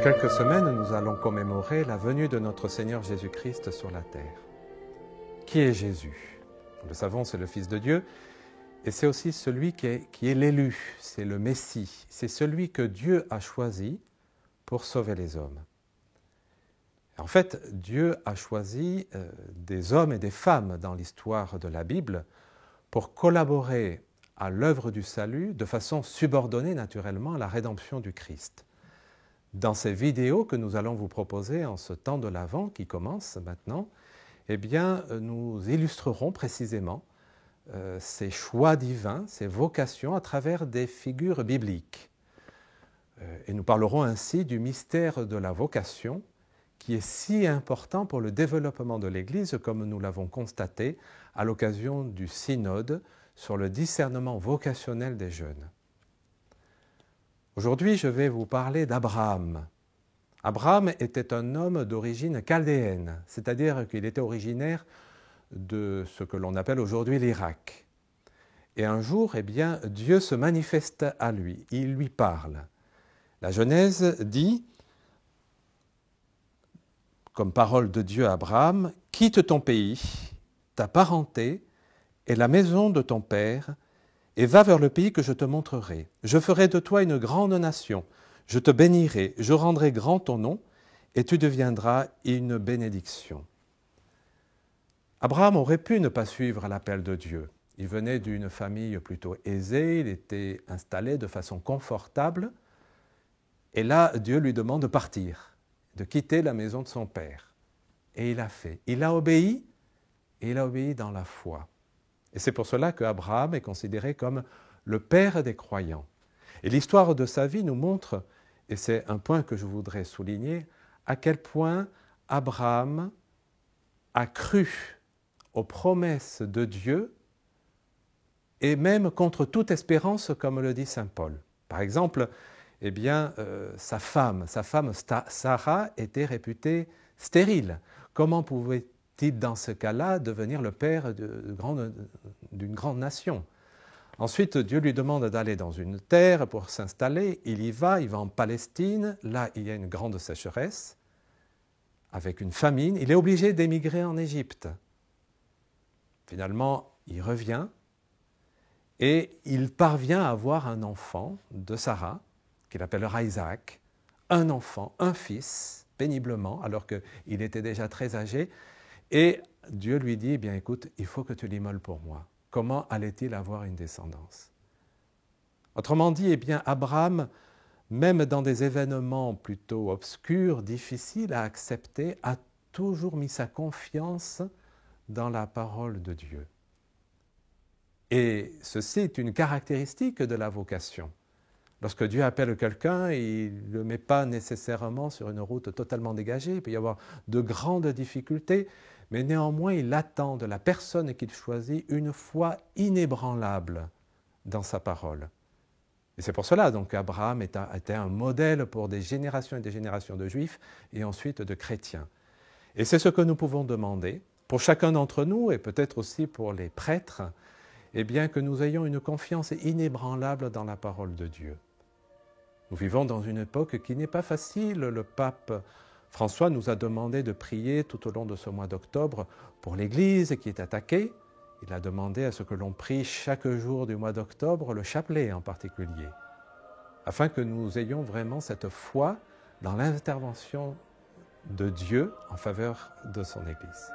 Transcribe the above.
quelques semaines, nous allons commémorer la venue de notre Seigneur Jésus-Christ sur la terre. Qui est Jésus? Nous le savons, c'est le Fils de Dieu, et c'est aussi celui qui est l'élu, c'est le Messie, c'est celui que Dieu a choisi pour sauver les hommes. En fait, Dieu a choisi des hommes et des femmes dans l'histoire de la Bible pour collaborer à l'œuvre du salut de façon subordonnée naturellement à la rédemption du Christ. Dans ces vidéos que nous allons vous proposer en ce temps de l'Avent qui commence maintenant, eh bien, nous illustrerons précisément ces choix divins, ces vocations à travers des figures bibliques. Et nous parlerons ainsi du mystère de la vocation qui est si important pour le développement de l'Église comme nous l'avons constaté à l'occasion du synode sur le discernement vocationnel des jeunes. Aujourd'hui, je vais vous parler d'Abraham. Abraham était un homme d'origine chaldéenne, c'est-à-dire qu'il était originaire de ce que l'on appelle aujourd'hui l'Irak. Et un jour, eh bien, Dieu se manifeste à lui, il lui parle. La Genèse dit, comme parole de Dieu à Abraham, « Quitte ton pays, ta parenté et la maison de ton père, et va vers le pays que je te montrerai. Je ferai de toi une grande nation, je te bénirai, je rendrai grand ton nom, et tu deviendras une bénédiction. » Abraham aurait pu ne pas suivre l'appel de Dieu. Il venait d'une famille plutôt aisée, il était installé de façon confortable, et là, Dieu lui demande de partir, de quitter la maison de son père. Et il a fait. Il a obéi, et il a obéi dans la foi. Et c'est pour cela qu'Abraham est considéré comme le père des croyants. Et l'histoire de sa vie nous montre, et c'est un point que je voudrais souligner, à quel point Abraham a cru aux promesses de Dieu et même contre toute espérance, comme le dit saint Paul. Par exemple, eh bien, sa femme Sarah était réputée stérile. Comment pouvait-il, dans ce cas-là, devenir le père d'une grande nation? Ensuite, Dieu lui demande d'aller dans une terre pour s'installer. Il va en Palestine. Là, il y a une grande sécheresse, avec une famine. Il est obligé d'émigrer en Égypte. Finalement, il revient et il parvient à avoir un enfant de Sarah, qu'il appellera Isaac, un enfant, un fils, péniblement, alors qu'il était déjà très âgé. Et Dieu lui dit, eh bien écoute, il faut que tu l'immoles pour moi. Comment allait-il avoir une descendance? Autrement dit, eh bien, Abraham, même dans des événements plutôt obscurs, difficiles à accepter, a toujours mis sa confiance dans la parole de Dieu. Et ceci est une caractéristique de la vocation. Lorsque Dieu appelle quelqu'un, il ne le met pas nécessairement sur une route totalement dégagée, il peut y avoir de grandes difficultés, mais néanmoins il attend de la personne qu'il choisit une foi inébranlable dans sa parole. Et c'est pour cela donc qu'Abraham était un modèle pour des générations et des générations de Juifs et ensuite de chrétiens. Et c'est ce que nous pouvons demander pour chacun d'entre nous et peut-être aussi pour les prêtres, eh bien que nous ayons une confiance inébranlable dans la parole de Dieu. Nous vivons dans une époque qui n'est pas facile. Le pape François nous a demandé de prier tout au long de ce mois d'octobre pour l'Église qui est attaquée. Il a demandé à ce que l'on prie chaque jour du mois d'octobre, le chapelet en particulier, afin que nous ayons vraiment cette foi dans l'intervention de Dieu en faveur de son Église.